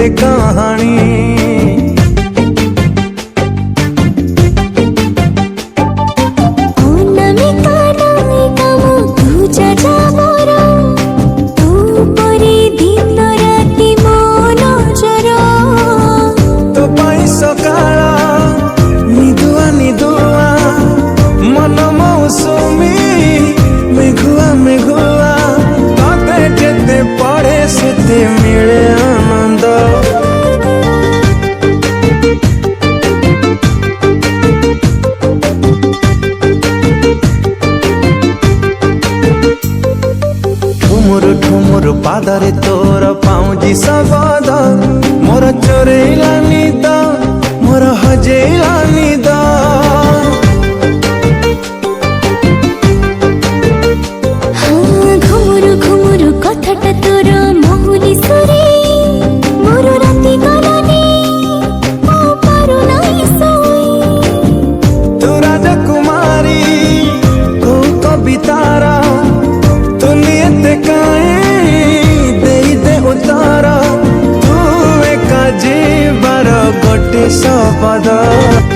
एते कहानी मिले आनंद ठुमुर ठुमुर पादरे तोर पाउजी सबद मोर चोरेला निद मोर हजेला निद घुमुरु घुमुरु कथाटा तोर महुली सुरे मोर राति गलानी मो पारु नाई सोई तू राजकुमारी को कवितारा तू नियत काए दे दे उतारा तू एका जीवर गोटे शब्द।